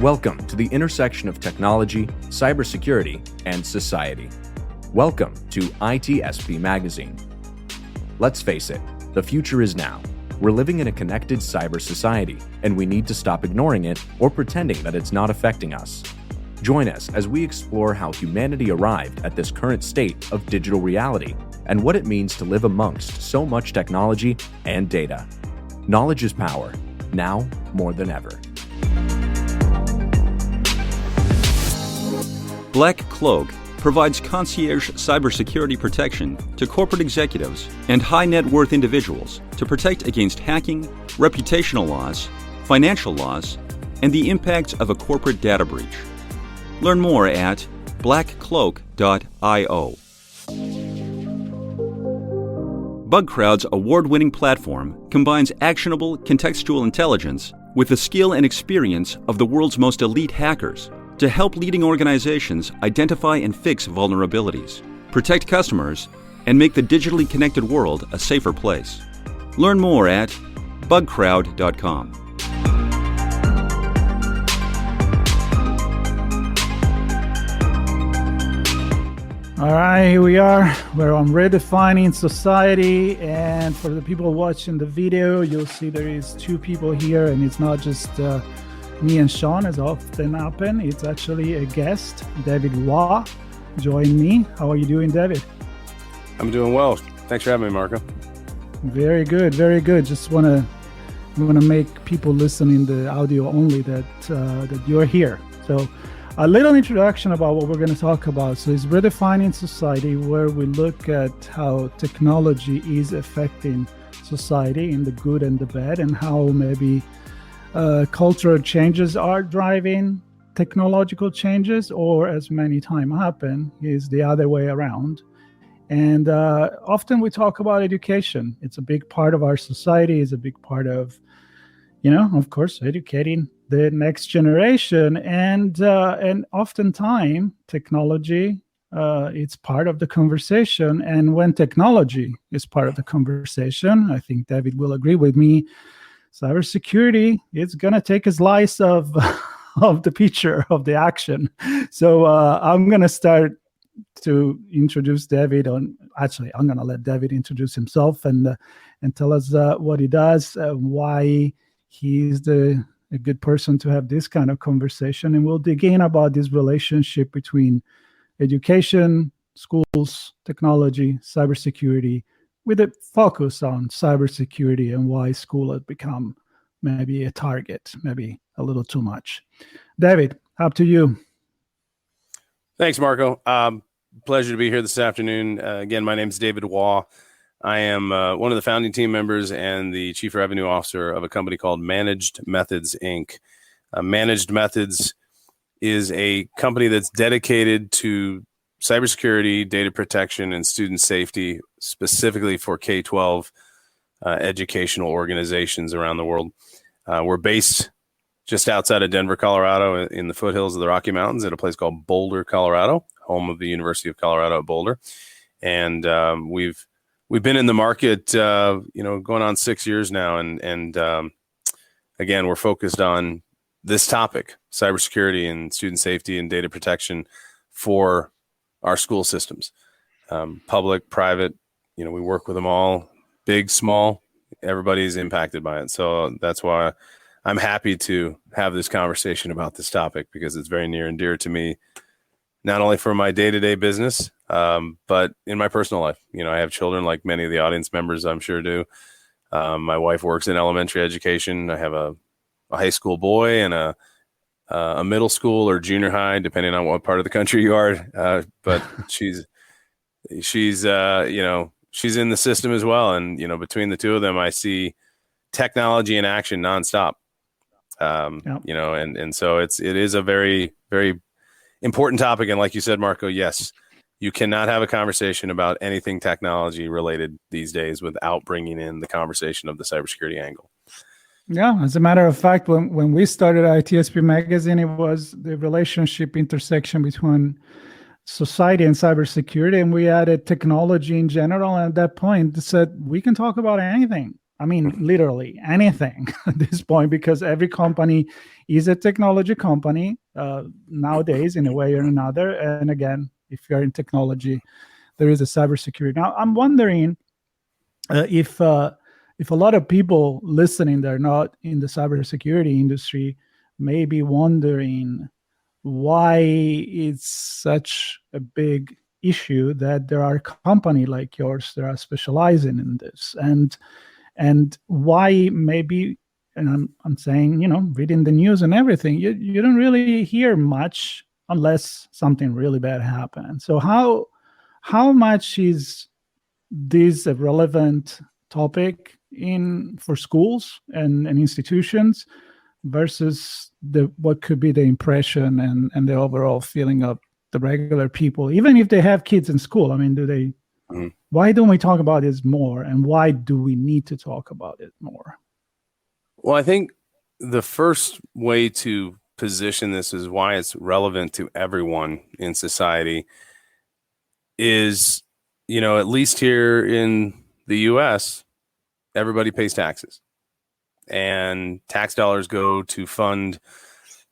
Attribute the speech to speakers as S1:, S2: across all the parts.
S1: Welcome to the intersection of technology, cybersecurity, and society. Welcome to ITSP Magazine. Let's face it, the future is now. We're living in a connected cyber society, and we need to stop ignoring it or pretending that it's not affecting us. Join us as we explore how humanity arrived at this current state of digital reality and what it means to live amongst so much technology and data. Knowledge is power, now more than ever.
S2: Black Cloak provides concierge cybersecurity protection to corporate executives and high net worth individuals to protect against hacking, reputational loss, financial loss, and the impact of a corporate data breach. Learn more at blackcloak.io. BugCrowd's award-winning platform combines actionable contextual intelligence with the skill and experience of the world's most elite hackers to help leading organizations identify and fix vulnerabilities, protect customers, and make the digitally connected world a safer place. Learn more at bugcrowd.com.
S3: All right, here we are. We're on Redefining Society, and for the people watching the video, you'll see there is two people here, and it's not just me and Sean, as often happen. It's actually a guest, David Waugh, join me. How are you doing, David?
S4: I'm doing well. Thanks for having me, Marco.
S3: Very good, very good. Just want to make people listen in the audio only that you're here. So a little introduction about what we're going to talk about. So it's Redefining Society, where we look at how technology is affecting society in the good and the bad, and how maybe cultural changes are driving technological changes, or as many times happen, is the other way around. And often we talk about education. It's a big part of our society. It's a big part of, of course, educating the next generation. And oftentimes technology, it's part of the conversation. And when technology is part of the conversation, I think David will agree with me, cybersecurity, it's going to take a slice of the picture, of the action. So I'm going to start to introduce David on. Actually, I'm going to let David introduce himself and tell us what he does, why he's a good person to have this kind of conversation. And we'll dig in about this relationship between education, schools, technology, cybersecurity, with a focus on cybersecurity and why school has become maybe a target, maybe a little too much. David, up to you.
S4: Thanks, Marco. Pleasure to be here this afternoon. Again, my name is David Waugh. I am one of the founding team members and the chief revenue officer of a company called Managed Methods, Inc. Managed Methods is a company that's dedicated to cybersecurity, data protection, and student safety, specifically for K-12 educational organizations around the world. We're based just outside of Denver, Colorado, in the foothills of the Rocky Mountains at a place called Boulder, Colorado, home of the University of Colorado at Boulder. And we've been in the market, going on 6 years now. And again, we're focused on this topic, cybersecurity and student safety and data protection for our school systems, public, private. We work with them all, big, small. Everybody's impacted by it. So that's why I'm happy to have this conversation about this topic, because it's very near and dear to me, not only for my day-to-day business, but in my personal life. I have children, like many of the audience members I'm sure do. My wife works in elementary education. I have a high school boy and a middle school or junior high, depending on what part of the country you are. But she's in the system as well. And, between the two of them, I see technology in action nonstop. And so it is a very, very important topic. And like you said, Marco, yes, you cannot have a conversation about anything technology related these days without bringing in the conversation of the cybersecurity angle.
S3: Yeah, as a matter of fact, when we started ITSP Magazine, it was the relationship intersection between society and cybersecurity, and we added technology in general. And at that point, said we can talk about anything. I mean, literally anything at this point, because every company is a technology company nowadays in a way or another. And again, if you're in technology, there is a cybersecurity. Now, I'm wondering if a lot of people listening that are not in the cybersecurity industry may be wondering why it's such a big issue that there are companies like yours that are specializing in this, and why maybe, and I'm saying, reading the news and everything, you don't really hear much unless something really bad happens. So how much is this a relevant topic for schools and institutions versus what could be the impression and the overall feeling of the regular people, even if they have kids in school? I mean, why don't we talk about this more, and why do we need to talk about it more?
S4: Well, I think the first way to position this is why it's relevant to everyone in society is, at least here in the US, everybody pays taxes, and tax dollars go to fund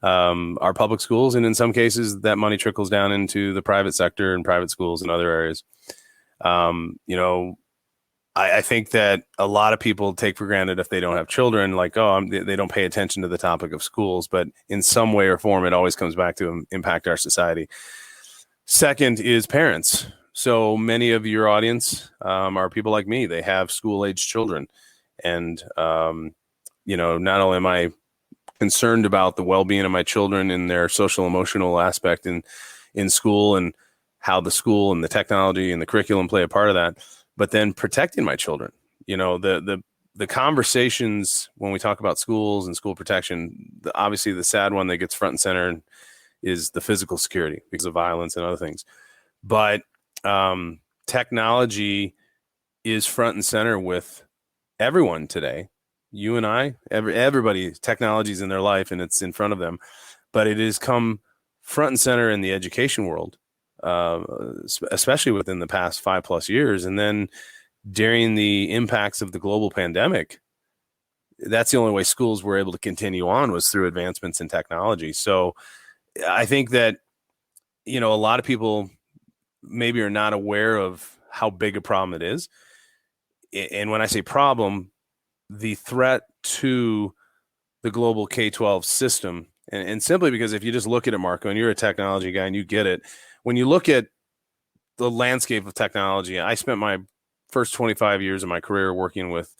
S4: our public schools. And in some cases, that money trickles down into the private sector and private schools and other areas. I think that a lot of people take for granted if they don't have children, like, they don't pay attention to the topic of schools, but in some way or form, it always comes back to impact our society. Second is parents. So many of your audience are people like me. They have school-age children. And, not only am I concerned about the well-being of my children and their social emotional aspect in school, and how the school and the technology and the curriculum play a part of that, but then protecting my children. The conversations when we talk about schools and school protection, obviously the sad one that gets front and center is the physical security because of violence and other things. But technology is front and center with everyone today. You and I, everybody, technology's in their life and it's in front of them, but it has come front and center in the education world, especially within the past 5+ years. And then during the impacts of the global pandemic, that's the only way schools were able to continue on, was through advancements in technology. So I think that, a lot of people maybe are not aware of how big a problem it is. And when I say problem, the threat to the global K-12 system, and simply because if you just look at it, Marco, and you're a technology guy and you get it, when you look at the landscape of technology, I spent my first 25 years of my career working with,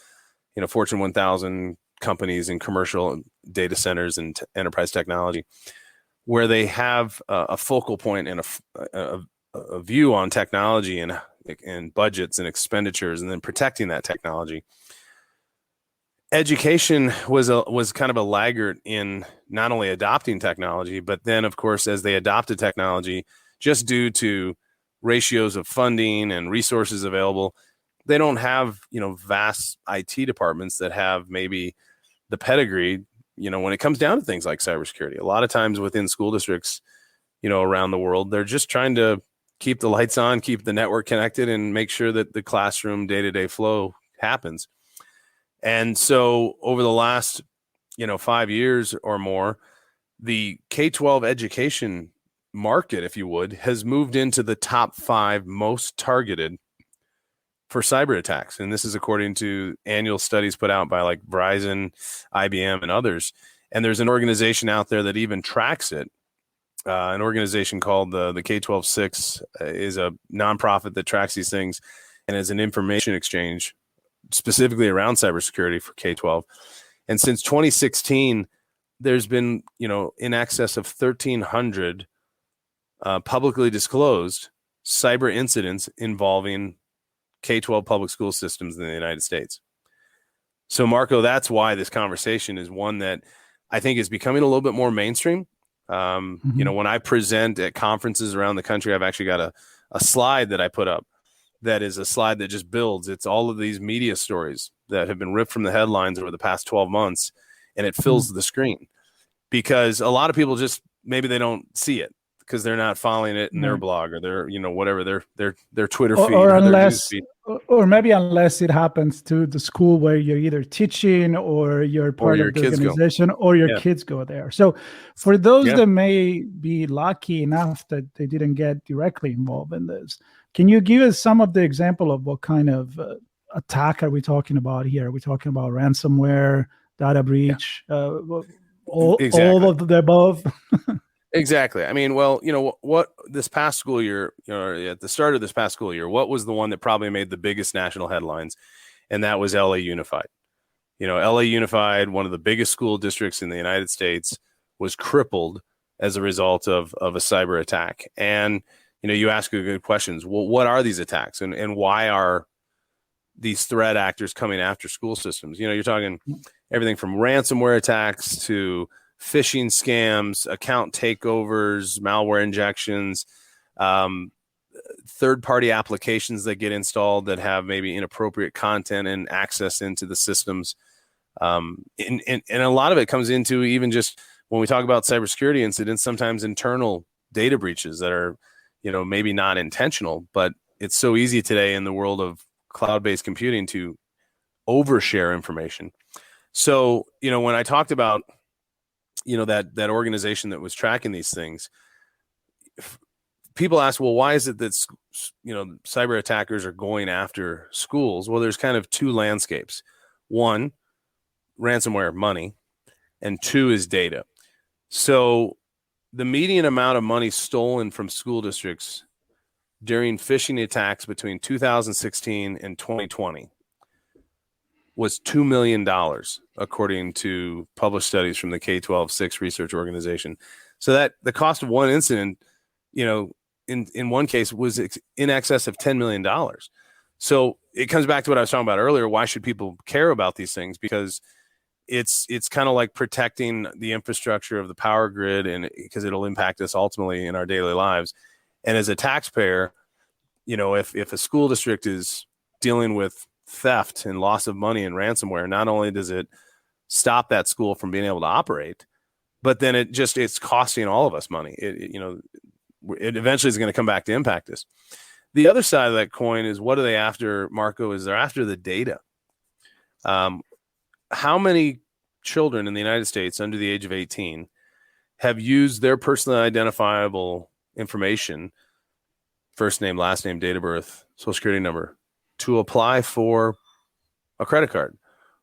S4: Fortune 1000 companies in commercial data centers and enterprise technology, where they have a focal point and a view on technology and budgets and expenditures, and then protecting that technology. Education was kind of a laggard in not only adopting technology, but then, of course, as they adopted technology, just due to ratios of funding and resources available, they don't have, vast IT departments that have maybe the pedigree, when it comes down to things like cybersecurity. A lot of times within school districts, around the world, they're just trying to keep the lights on, keep the network connected, and make sure that the classroom day-to-day flow happens. And so over the last, 5 years or more, the K-12 education market, if you would, has moved into the top 5 most targeted for cyber attacks. And this is according to annual studies put out by like Verizon, IBM, and others. And there's an organization out there that even tracks it. An organization called the K-12-6 is a nonprofit that tracks these things and is an information exchange specifically around cybersecurity for K-12. And since 2016, there's been, in excess of 1,300 publicly disclosed cyber incidents involving K-12 public school systems in the United States. So, Marco, that's why this conversation is one that I think is becoming a little bit more mainstream. When I present at conferences around the country, I've actually got a slide that I put up that is a slide that just builds. It's all of these media stories that have been ripped from the headlines over the past 12 months, and it fills the screen because a lot of people just, maybe they don't see it because they're not following it in their blog or their, whatever, their Twitter feed
S3: or
S4: or their
S3: unless
S4: news feed.
S3: or maybe unless it happens to the school where you're either teaching or you're part
S4: your
S3: of the
S4: kids go.
S3: organization, or your
S4: Yeah.
S3: kids go there. So for those
S4: Yeah.
S3: that may be lucky enough that they didn't get directly involved in this, can you give us some of the example of what kind of attack are we talking about here? Are we talking about ransomware, data breach, all of the above?
S4: Exactly. I mean, well, what this past school year, at the start of this past school year, what was the one that probably made the biggest national headlines? And that was LA Unified. LA Unified, one of the biggest school districts in the United States, was crippled as a result of a cyber attack. And, you ask good questions. Well, what are these attacks, and why are these threat actors coming after school systems? You're talking everything from ransomware attacks to phishing scams, account takeovers, malware injections, third-party applications that get installed that have maybe inappropriate content and access into the systems. And a lot of it comes into even just when we talk about cybersecurity incidents, sometimes internal data breaches that are, maybe not intentional, but it's so easy today in the world of cloud-based computing to overshare information. So, when I talked about that organization that was tracking these things, people ask, well, why is it that cyber attackers are going after schools? Well, there's kind of two landscapes. One, ransomware, money, and two is data. So the median amount of money stolen from school districts during phishing attacks between 2016 and 2020 was $2 million, according to published studies from the K-12-6 research organization. So that the cost of one incident, in one case was in excess of $10 million. So it comes back to what I was talking about earlier. Why should people care about these things? Because it's kind of like protecting the infrastructure of the power grid, and because it'll impact us ultimately in our daily lives. And as a taxpayer, if a school district is dealing with theft and loss of money and ransomware, not only does it stop that school from being able to operate, but then it's costing all of us money. It eventually is going to come back to impact us. The other side of that coin is, what are they after, Marco? Is they're after the data. How many children in the United States under the age of 18 have used their personally identifiable information, first name, last name, date of birth, social security number, to apply for a credit card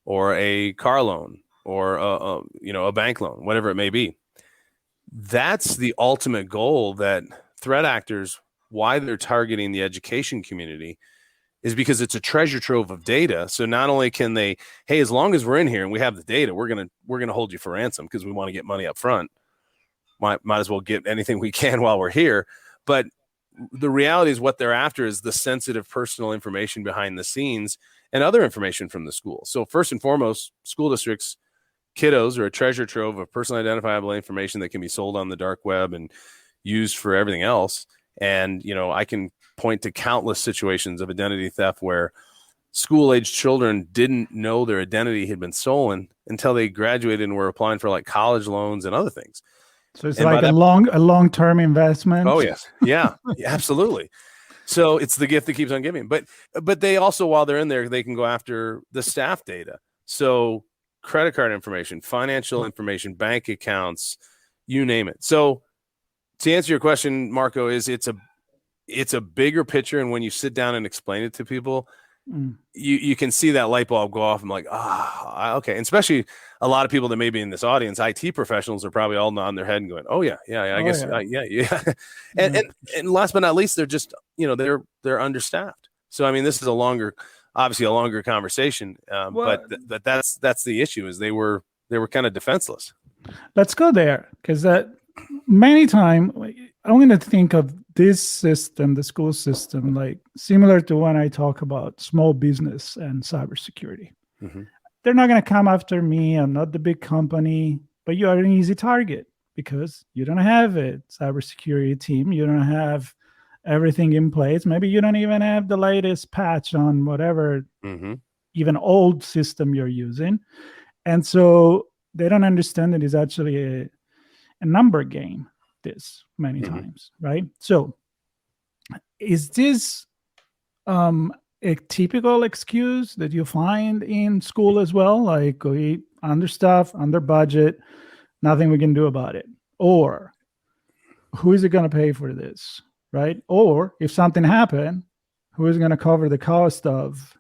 S4: or a car loan or a bank loan, whatever it may be? That's the ultimate goal that threat actors, why they're targeting the education community, is because it's a treasure trove of data. So not only can they, hey, as long as we're in here and we have the data, we're gonna hold you for ransom because we want to get money up front. Might as well get anything we can while we're here. But the reality is, what they're after is the sensitive personal information behind the scenes and other information from the school. So first and foremost, school districts, kiddos are a treasure trove of personally identifiable information that can be sold on the dark web and used for everything else. And, I can point to countless situations of identity theft where school-aged children didn't know their identity had been stolen until they graduated and were applying for like college loans and other things.
S3: So it's like a long-term investment.
S4: Oh, yes. Yeah, absolutely. So it's the gift that keeps on giving. But they also, while they're in there, they can go after the staff data. So credit card information, financial information, bank accounts, you name it. So to answer your question, Marco, it's a bigger picture. And when you sit down and explain it to people, you can see that light bulb go off. I'm like, okay. And especially a lot of people that may be in this audience, IT professionals are probably all nodding their head and going, oh yeah. I guess. And last but not least, they're just, they're understaffed. So, I mean, this is obviously a longer conversation. But that's the issue, is they were kind of defenseless.
S3: Let's go there, because many times I'm going to think of this system, the school system, like similar to when I talk about small business and cybersecurity. Mm-hmm. They're not going to come after me. I'm not the big company, but you are an easy target because you don't have a cybersecurity team. You don't have everything in place. Maybe you don't even have the latest patch on whatever, even old system you're using. And so they don't understand that it's actually a number game this many times, right? So is this a typical excuse that you find in school as well, like we understaffed, under budget, nothing we can do about it? Or who is it going to pay for this, right? Or if something happened, who is going to cover the cost of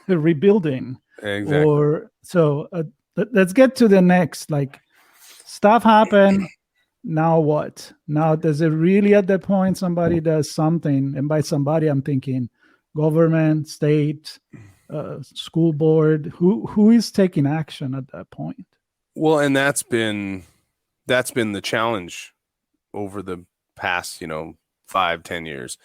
S3: the rebuilding?
S4: Exactly.
S3: Or so let's get to the next, like, stuff happened. Now what? Now, does it really at that point somebody does something? And by somebody, I'm thinking government, state, school board. Who is taking action at that point?
S4: Well, and that's been the challenge over the past 5-10 years.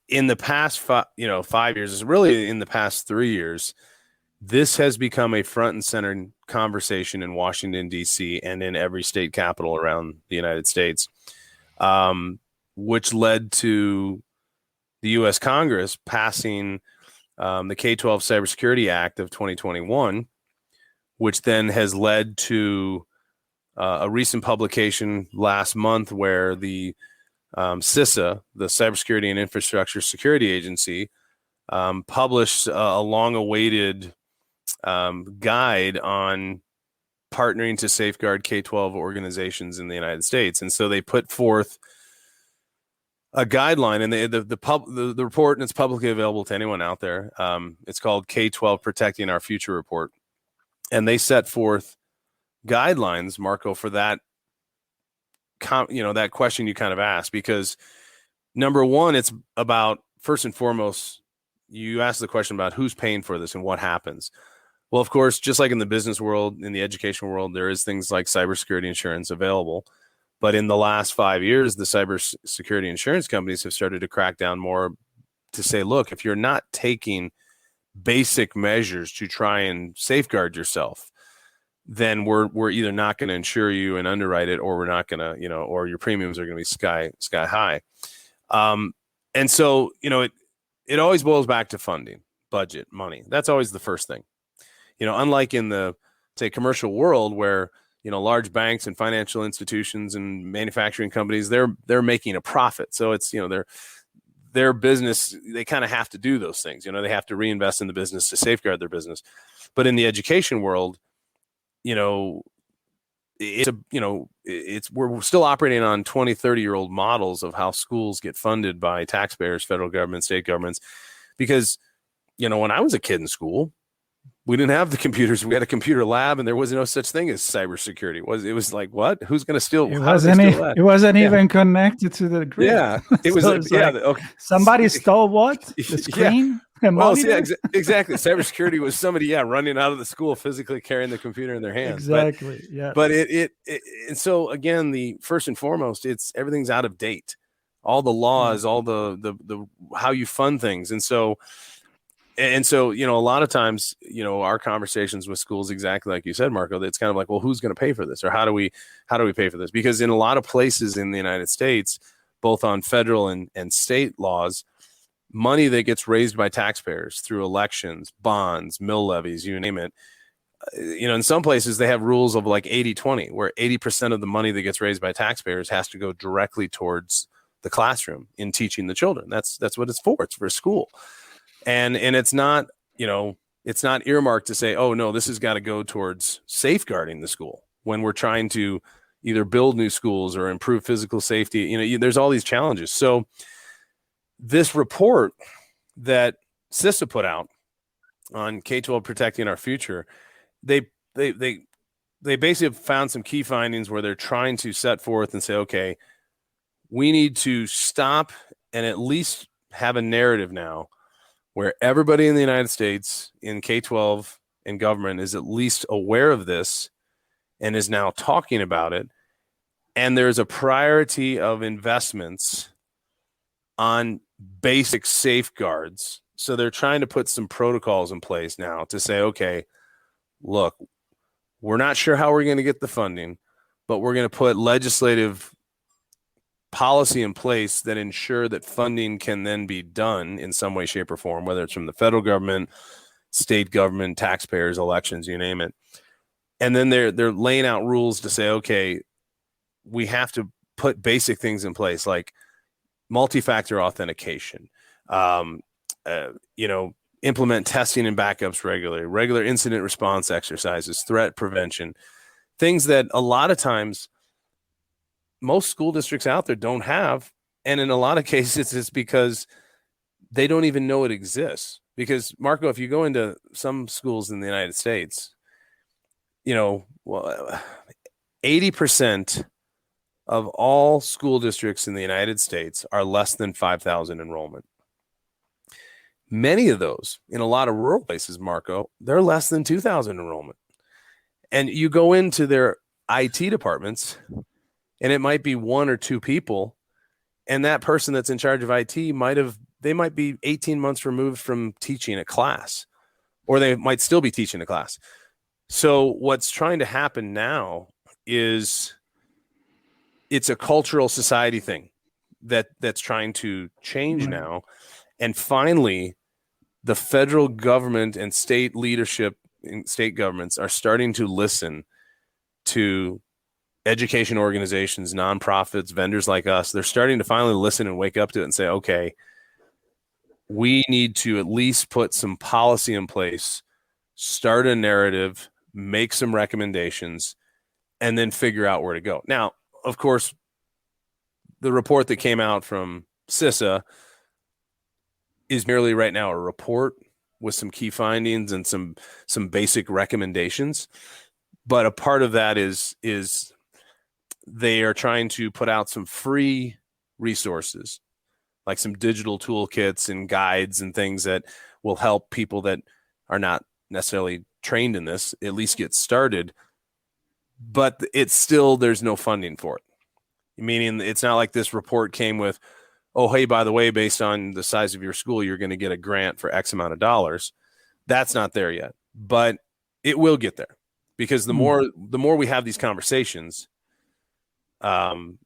S4: In the past 5 years, really in the past 3 years, this has become a front and center conversation in Washington, D.C., and in every state capital around the United States, which led to the U.S. Congress passing the K-12 Cybersecurity Act of 2021, which then has led to a recent publication last month where the CISA, the Cybersecurity and Infrastructure Security Agency, published a long-awaited guide on partnering to safeguard K-12 organizations in the United States. And so they put forth a guideline, and the report, and it's publicly available to anyone out there. It's called K-12 Protecting Our Future Report. And they set forth guidelines, Marco, for that, that question you kind of asked, because number one, it's about, first and foremost, you asked the question about who's paying for this and what happens. Well, of course, just like in the business world, in the education world, there is things like cybersecurity insurance available. But in the last 5 years, the cybersecurity insurance companies have started to crack down more to say, look, if you're not taking basic measures to try and safeguard yourself, then we're either not going to insure you and underwrite it, or we're not going to, or your premiums are going to be sky high. And so, it always boils back to funding, budget, money. That's always the first thing. Unlike in the, say, commercial world where, large banks and financial institutions and manufacturing companies, they're making a profit. So it's, their business, they kind of have to do those things. They have to reinvest in the business to safeguard their business. But in the education world, we're still operating on 20, 30-year-old models of how schools get funded by taxpayers, federal government, state governments. Because, when I was a kid in school, we didn't have the computers. We had a computer lab, and there was no such thing as cybersecurity. It was like, what? Who's going to steal?
S3: It wasn't even connected to the grid.
S4: Yeah, it was.
S3: Okay. Somebody stole what? The screen?
S4: Yeah. Well, exactly. Cybersecurity was somebody, running out of the school, physically carrying the computer in their hands.
S3: Exactly. Yeah.
S4: But and so again, the first and foremost, everything's out of date. All the laws, all the how you fund things, and so. And so, a lot of times, our conversations with schools, exactly like you said, Marco, it's kind of like, well, who's going to pay for this, or how do we pay for this? Because in a lot of places in the United States, both on federal and state laws, money that gets raised by taxpayers through elections, bonds, mill levies, you name it, in some places they have rules of like 80-20, where 80% of the money that gets raised by taxpayers has to go directly towards the classroom in teaching the children. That's what it's for. It's for school. And it's not, it's not earmarked to say, oh, no, this has got to go towards safeguarding the school when we're trying to either build new schools or improve physical safety. There's all these challenges. So this report that CISA put out on K-12 Protecting Our Future, they basically found some key findings where they're trying to set forth and say, okay, we need to stop and at least have a narrative now where everybody in the United States in K-12 and government is at least aware of this and is now talking about it. And there's a priority of investments on basic safeguards. So they're trying to put some protocols in place now to say, okay, look, we're not sure how we're going to get the funding, but we're going to put legislative policy in place that ensure that funding can then be done in some way, shape, or form, whether it's from the federal government, state government, taxpayers, elections, you name it. And then they're laying out rules to say, okay, we have to put basic things in place like multi-factor authentication, implement testing and backups regularly, regular incident response exercises, threat prevention, things that a lot of times most school districts out there don't have. And in a lot of cases, it's because they don't even know it exists. Because, Marco, if you go into some schools in the United States, 80% of all school districts in the United States are less than 5,000 enrollment. Many of those, in a lot of rural places, Marco, they're less than 2,000 enrollment. And you go into their IT departments, and it might be one or two people, and that person that's in charge of IT they might be 18 months removed from teaching a class, or they might still be teaching a class. So what's trying to happen now is it's a cultural society thing that's trying to change now. And finally, the federal government and state leadership in state governments are starting to listen to education organizations, nonprofits, vendors like us. They're starting to finally listen and wake up to it and say, okay, we need to at least put some policy in place, start a narrative, make some recommendations, and then figure out where to go. Now, of course, the report that came out from CISA is merely right now a report with some key findings and some basic recommendations. But a part of that is they are trying to put out some free resources, like some digital toolkits and guides and things that will help people that are not necessarily trained in this at least get started. But it's still, there's no funding for it. Meaning it's not like this report came with, oh, hey, by the way, based on the size of your school, you're going to get a grant for X amount of dollars. That's not there yet, but it will get there, because the more we have these conversations, it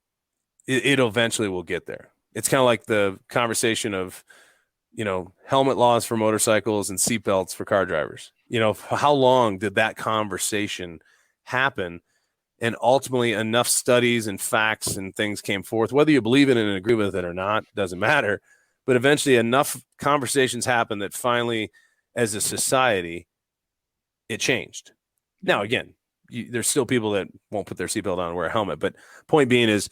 S4: eventually will get there. It's kind of like the conversation of, helmet laws for motorcycles and seatbelts for car drivers. How long did that conversation happen? And ultimately enough studies and facts and things came forth, whether you believe in it and agree with it or not, doesn't matter. But eventually enough conversations happened that finally, as a society, it changed. Now, again, there's still people that won't put their seatbelt on and wear a helmet. But point being is,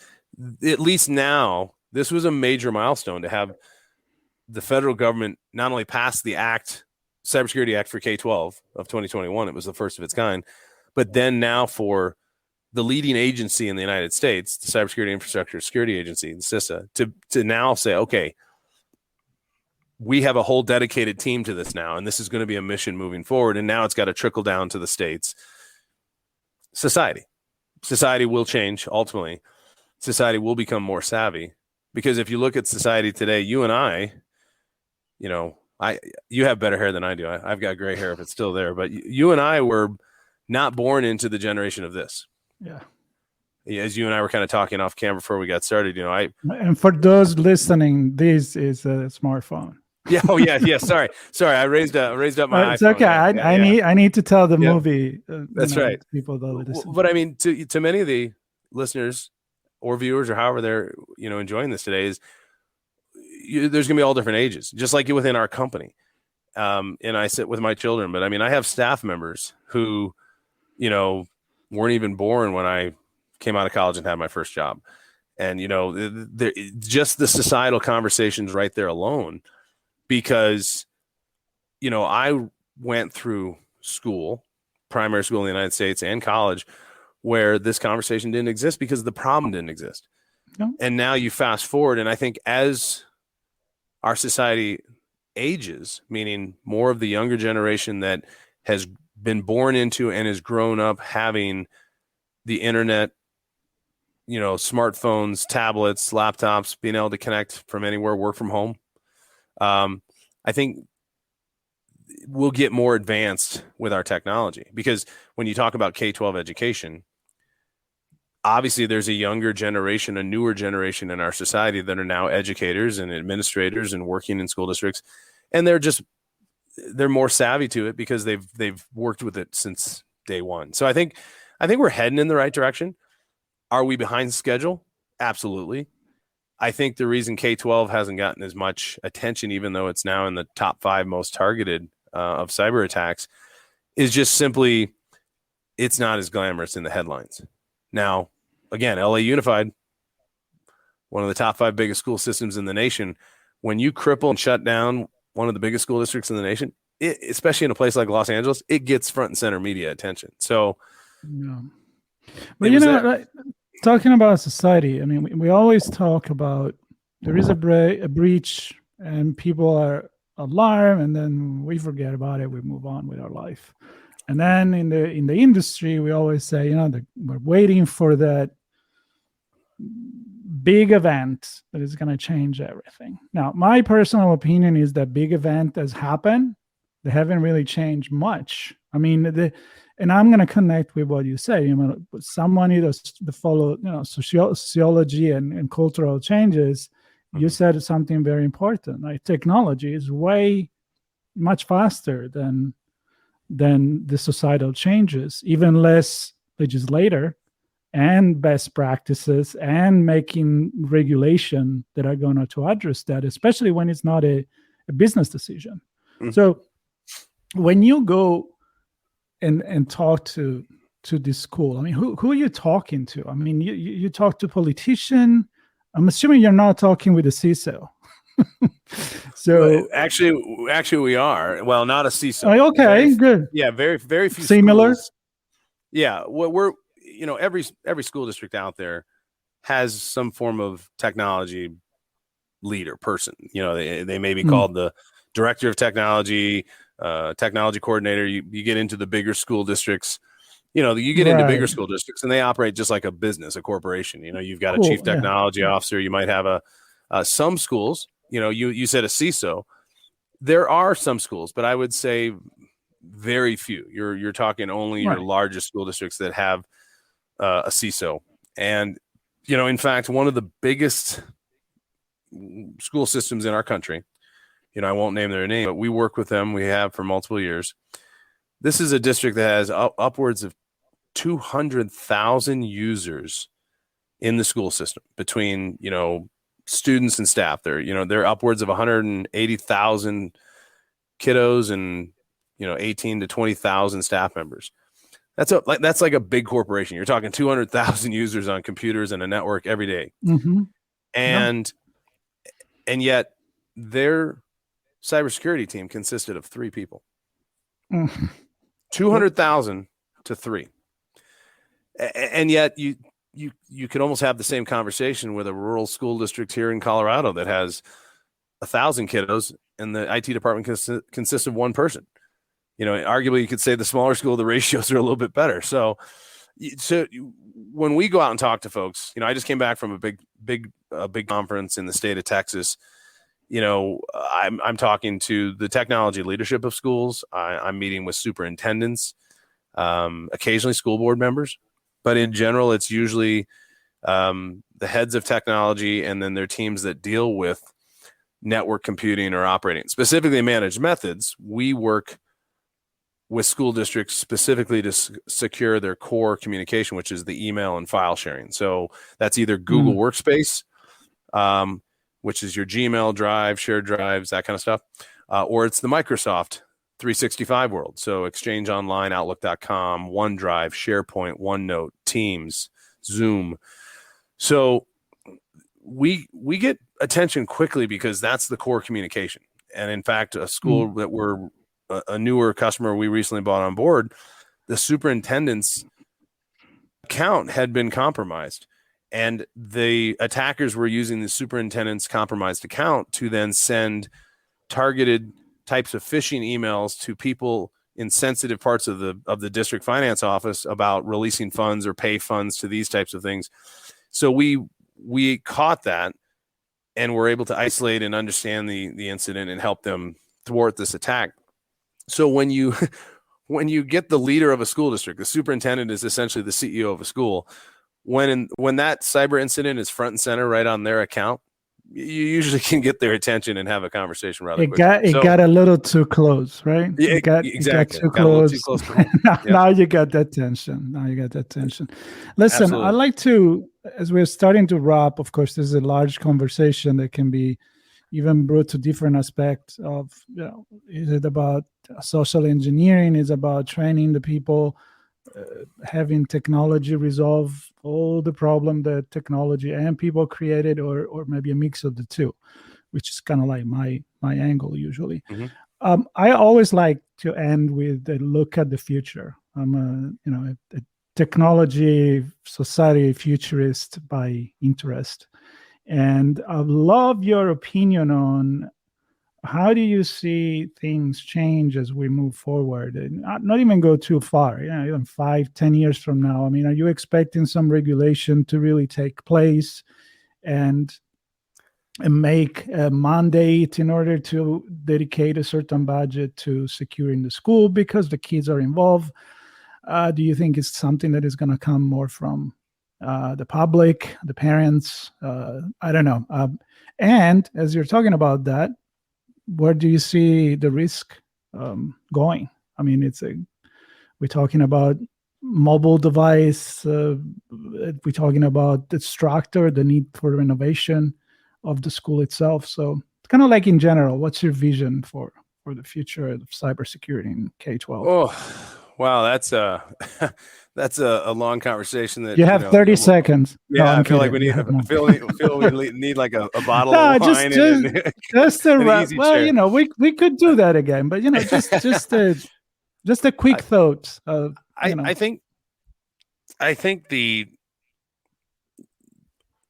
S4: at least now, this was a major milestone to have the federal government not only pass the act, Cybersecurity Act for K-12 of 2021, it was the first of its kind, but then now for the leading agency in the United States, the Cybersecurity Infrastructure Security Agency, CISA, to now say, okay, we have a whole dedicated team to this now, and this is going to be a mission moving forward. And now it's got to trickle down to the states. Society will change. Ultimately, society will become more savvy, because if you look at society today, you and I, you have better hair than I do. I've got gray hair if it's still there, but you and I were not born into the generation of this.
S3: Yeah.
S4: As you and I were kind of talking off camera before we got started,
S3: and for those listening, this is a smartphone.
S4: Yeah. Oh, yeah. Yeah. Sorry. I raised up my.
S3: It's iPhone. Okay. I need to tell the movie.
S4: That's right.
S3: People don't listen.
S4: But I mean, to many of the listeners or viewers, or however they're enjoying this today, is there's going to be all different ages, just like within our company. And I sit with my children, but I mean, I have staff members who, weren't even born when I came out of college and had my first job. And, just the societal conversations right there alone, because, I went through school, primary school in the United States and college, where this conversation didn't exist because the problem didn't exist. No. And now you fast forward, and I think as our society ages, meaning more of the younger generation that has been born into and has grown up having the internet, smartphones, tablets, laptops, being able to connect from anywhere, work from home. I think we'll get more advanced with our technology, because when you talk about K-12 education, obviously there's a younger generation, a newer generation in our society that are now educators and administrators and working in school districts. And they're more savvy to it because they've worked with it since day one. So I think we're heading in the right direction. Are we behind schedule? Absolutely. I think the reason K-12 hasn't gotten as much attention, even though it's now in the top 5 most targeted of cyber attacks, is just simply it's not as glamorous in the headlines. Now, again, LA Unified, one of the top 5 biggest school systems in the nation, when you cripple and shut down one of the biggest school districts in the nation, especially in a place like Los Angeles, it gets front and center media attention. So,
S3: yeah. But like, talking about society, I mean, we always talk about there is a breach and people are alarmed, and then we forget about it. We move on with our life. And then in the industry, we always say, we're waiting for that big event that is going to change everything. Now, my personal opinion is that big event has happened. They haven't really changed much. I mean, and I'm going to connect with what you say. Someone to follow, sociology and cultural changes. You said something very important. Like technology is way much faster than the societal changes, even less legislator and best practices and making regulation that are going to address that, especially when it's not a business decision. Mm-hmm. So when you go and talk to this school, I mean, who are you talking to? I mean, you talk to politician. I'm assuming you're not talking with a CISO. So
S4: actually we are. Well, not a CISO.
S3: Oh, okay, good.
S4: Yeah, very very few
S3: similar
S4: schools. Yeah, we're every school district out there has some form of technology leader person. They may be called the director of technology, technology coordinator. You get into the bigger school districts. You get into bigger school districts and they operate just like a business, a corporation. You've got a chief technology officer. You might have some schools, you said a CISO. There are some schools, but I would say very few. You're talking only your largest school districts that have a CISO. And, in fact, one of the biggest school systems in our country, I won't name their name, but we work with them. We have for multiple years. This is a district that has upwards of 200,000 users in the school system between, students and staff. They're upwards of 180,000 kiddos and, 18 to 20,000 staff members. That's like a big corporation. You're talking 200,000 users on computers and a network every day.
S3: Mm-hmm.
S4: And yet their cybersecurity team consisted of 3 people. 200,000 to 3. And yet you could almost have the same conversation with a rural school district here in Colorado that has 1,000 kiddos and the IT department consists of 1 person. Arguably you could say the smaller school, the ratios are a little bit better. So when we go out and talk to folks, I just came back from a big conference in the state of Texas. I'm talking to the technology leadership of schools. I'm meeting with superintendents, occasionally school board members, but in general, it's usually the heads of technology and then their teams that deal with network computing or operating. Specifically managed methods, we work with school districts specifically to secure their core communication, which is the email and file sharing. So that's either Google Workspace, which is your Gmail drive, shared drives, that kind of stuff, or it's the Microsoft 365 world. So Exchange Online, Outlook.com, OneDrive, SharePoint, OneNote, Teams, Zoom. So we get attention quickly because that's the core communication. And in fact, a school that we're a newer customer we recently bought on board, the superintendent's account had been compromised. And the attackers were using the superintendent's compromised account to then send targeted types of phishing emails to people in sensitive parts of the district finance office about releasing funds or pay funds to these types of things. So we caught that and were able to isolate and understand the incident and help them thwart this attack. So when you get the leader of a school district, the superintendent is essentially the CEO of a school. When that cyber incident is front and center right on their account, you usually can get their attention and have a conversation rather quickly.
S3: It got a little too close, right?
S4: Yeah,
S3: exactly.
S4: It got
S3: too
S4: a little
S3: close.
S4: too close to home. Yep.
S3: Now you got that tension. Listen,
S4: Absolutely.
S3: I like to, as we're starting to wrap, of course, this is a large conversation that can be even brought to different aspects of, is it about social engineering? Is it about training the people, having technology resolve all the problem that technology and people created, or maybe a mix of the two, which is kind of like my angle usually.
S4: Mm-hmm.
S3: I always like to end with a look at the future. I'm a technology society futurist by interest, and I love your opinion on how do you see things change as we move forward, and not even go too far, even 5-10 years from now. I mean, are you expecting some regulation to really take place and make a mandate in order to dedicate a certain budget to securing the school because the kids are involved? Do you think it's something that is going to come more from the public, the parents? I don't know. And as you're talking about that, where do you see the risk going? I mean, we're talking about mobile device. We're talking about the structure, the need for renovation of the school itself. So it's kind of like in general, what's your vision for the future of cybersecurity in K-12?
S4: Oh, wow, that's a long conversation. That
S3: you have 30 seconds.
S4: Yeah,
S3: no,
S4: I feel like we need. We need like a bottle of wine
S3: just a
S4: an easy
S3: well,
S4: chair.
S3: we could do that again, but just a quick thought.
S4: I think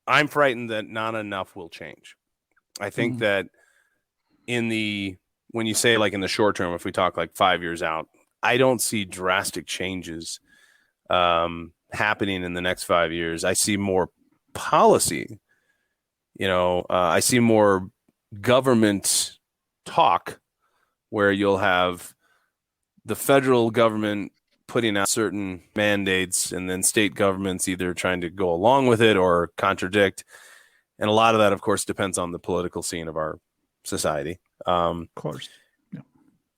S4: I'm frightened that not enough will change. I think that when you say like in the short term, if we talk like 5 years out, I don't see drastic changes happening in the next 5 years. I see more policy. I see more government talk where you'll have the federal government putting out certain mandates and then state governments either trying to go along with it or contradict. And a lot of that, of course, depends on the political scene of our society.
S3: Of course.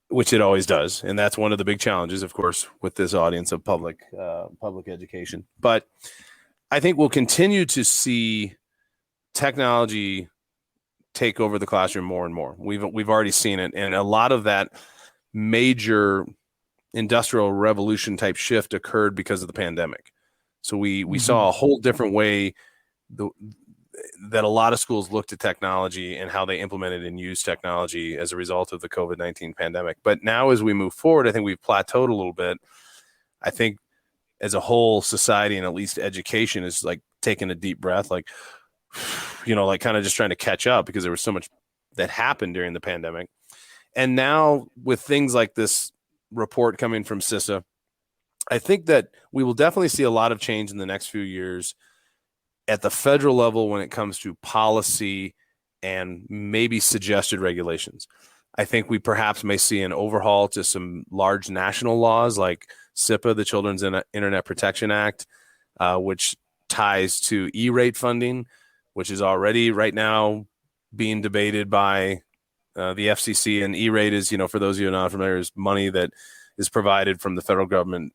S4: Which it always does. And that's one of the big challenges, of course, with this audience of public education. But I think we'll continue to see technology take over the classroom more and more. We've already seen it. And a lot of that major industrial revolution type shift occurred because of the pandemic. So we saw a whole different way that a lot of schools looked at technology and how they implemented and used technology as a result of the COVID-19 pandemic. But now as we move forward, I think we've plateaued a little bit. I think as a whole society and at least education is like taking a deep breath, like kind of just trying to catch up because there was so much that happened during the pandemic. And now with things like this report coming from CISA, I think that we will definitely see a lot of change in the next few years at the federal level when it comes to policy and maybe suggested regulations. I think we perhaps may see an overhaul to some large national laws like CIPA, the Children's Internet Protection Act, which ties to E-rate funding, which is already right now being debated by the FCC. And E-rate is, for those of you who are not familiar, is money that is provided from the federal government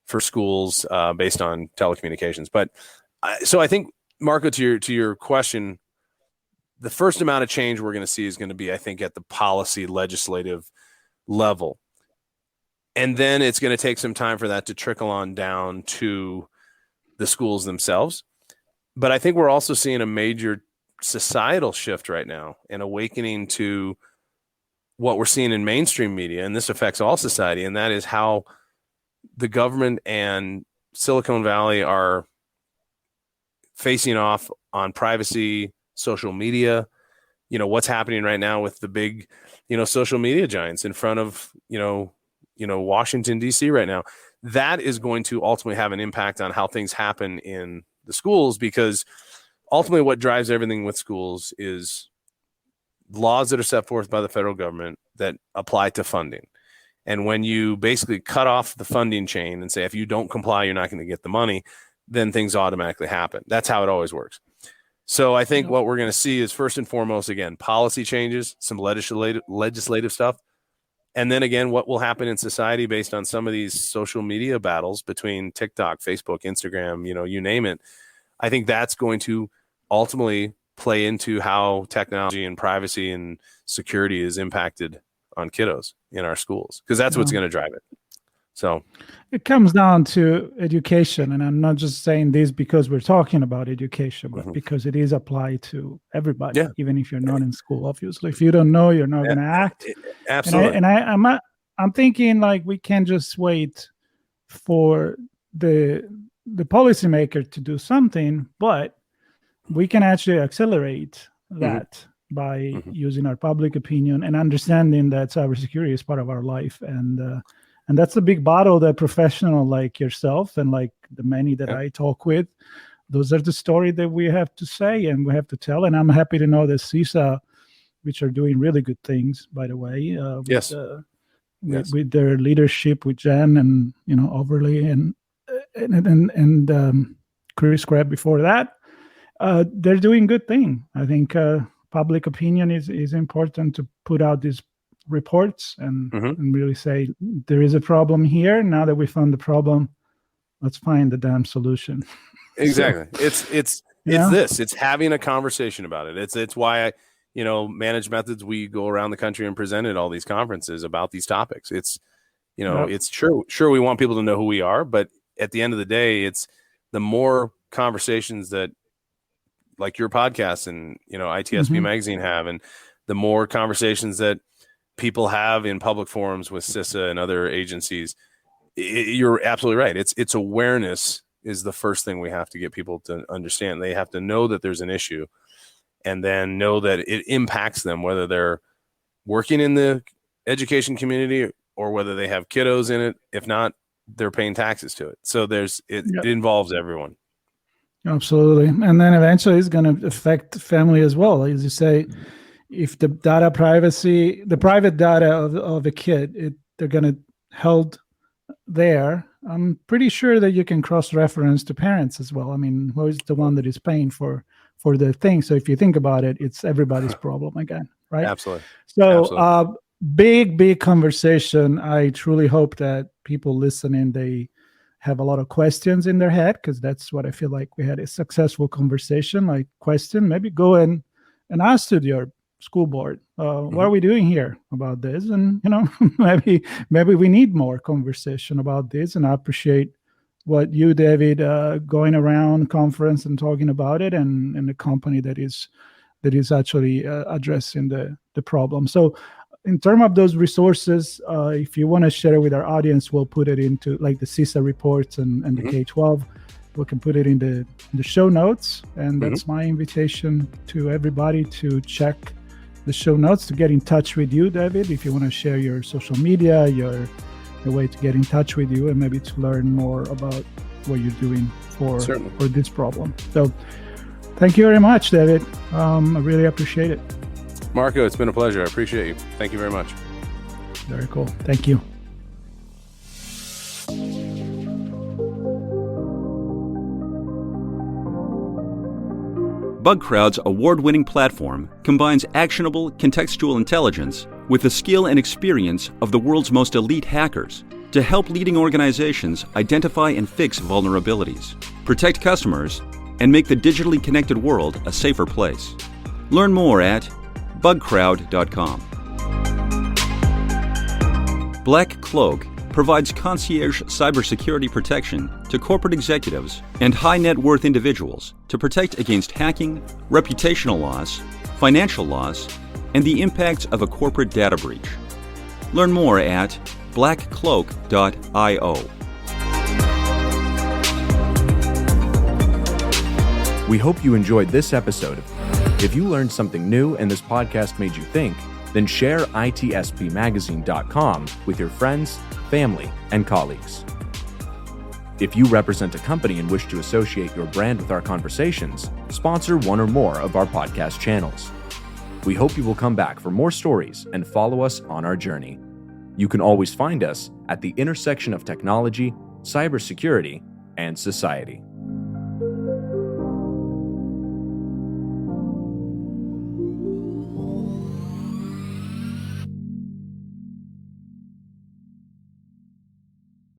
S4: for schools based on telecommunications. But so I think, Marco, to your question, the first amount of change we're going to see is going to be, I think, at the policy legislative level. And then it's going to take some time for that to trickle on down to the schools themselves. But I think we're also seeing a major societal shift right now, an awakening to what we're seeing in mainstream media, and this affects all society, and that is how the government and Silicon Valley are facing off on privacy, social media, what's happening right now with the big, social media giants in front of, Washington, D.C. right now. That is going to ultimately have an impact on how things happen in the schools, because ultimately what drives everything with schools is laws that are set forth by the federal government that apply to funding. And when you basically cut off the funding chain and say, if you don't comply, you're not going to get the money, then things automatically happen. That's how it always works. So I think what we're going to see is, first and foremost, again, policy changes, some legislative stuff. And then again, what will happen in society based on some of these social media battles between TikTok, Facebook, Instagram, you name it. I think that's going to ultimately play into how technology and privacy and security is impacted on kiddos in our schools, because that's what's going to drive it. So
S3: it comes down to education, and I'm not just saying this because we're talking about education, but because it is applied to everybody, even if you're not in school. Obviously, if you don't know, you're not going to act.
S4: Absolutely.
S3: And I'm thinking like we can't just wait for the policymaker to do something, but we can actually accelerate that by using our public opinion and understanding that cybersecurity is part of our life. And that's a big battle that professional like yourself and like the many that I talk with, those are the story that we have to say and we have to tell. And I'm happy to know that CISA, which are doing really good things, by the way, with their leadership, with Jen and, Overly and Chris Crabb before that, they're doing good thing. I think public opinion is important to put out these reports and really say there is a problem here. Now that we found the problem, let's find the damn solution.
S4: Exactly. It's having a conversation about it. It's why Managed Methods, we go around the country and present at all these conferences about these topics. It's it's sure we want people to know who we are, but at the end of the day, it's the more conversations that like your podcast and ITSP magazine have, and the more conversations that people have in public forums with CISA and other agencies. You're absolutely right. It's awareness is the first thing we have to get people to understand. They have to know that there's an issue, and then know that it impacts them, whether they're working in the education community or whether they have kiddos in it. If not, they're paying taxes to it. So it involves everyone.
S3: Absolutely. And then eventually it's going to affect family as well. As you say, if the private data of a kid, they're going to held there, I'm pretty sure that you can cross-reference to parents as well. I mean, who is the one that is paying for the thing? So if you think about it, it's everybody's problem again, right?
S4: Absolutely.
S3: So big conversation. I truly hope that people listening, they have a lot of questions in their head, because that's what I feel like we had a successful conversation. Like question, maybe go and ask to your school board, what are we doing here about this? And maybe we need more conversation about this. And I appreciate what you, David, going around conference and talking about it, and the company that is actually addressing the problem. So in terms of those resources, if you want to share it with our audience, we'll put it into like the CISA reports and the K-12. We can put it in the show notes. And that's my invitation to everybody to check the show notes, to get in touch with you, David, if you want to share your social media, your way to get in touch with you, and maybe to learn more about what you're doing for this problem. So thank you very much, David. I really appreciate it.
S4: Marco, it's been a pleasure. I appreciate you. Thank you very much.
S3: Very cool. Thank you.
S2: BugCrowd's award-winning platform combines actionable contextual intelligence with the skill and experience of the world's most elite hackers to help leading organizations identify and fix vulnerabilities, protect customers, and make the digitally connected world a safer place. Learn more at bugcrowd.com. Black Cloak provides concierge cybersecurity protection to corporate executives and high net worth individuals to protect against hacking, reputational loss, financial loss, and the impacts of a corporate data breach. Learn more at blackcloak.io.
S1: We hope you enjoyed this episode. If you learned something new and this podcast made you think, then share itspmagazine.com with your friends, family, and colleagues. If you represent a company and wish to associate your brand with our conversations, sponsor one or more of our podcast channels. We hope you will come back for more stories and follow us on our journey. You can always find us at the intersection of technology, cybersecurity, and society.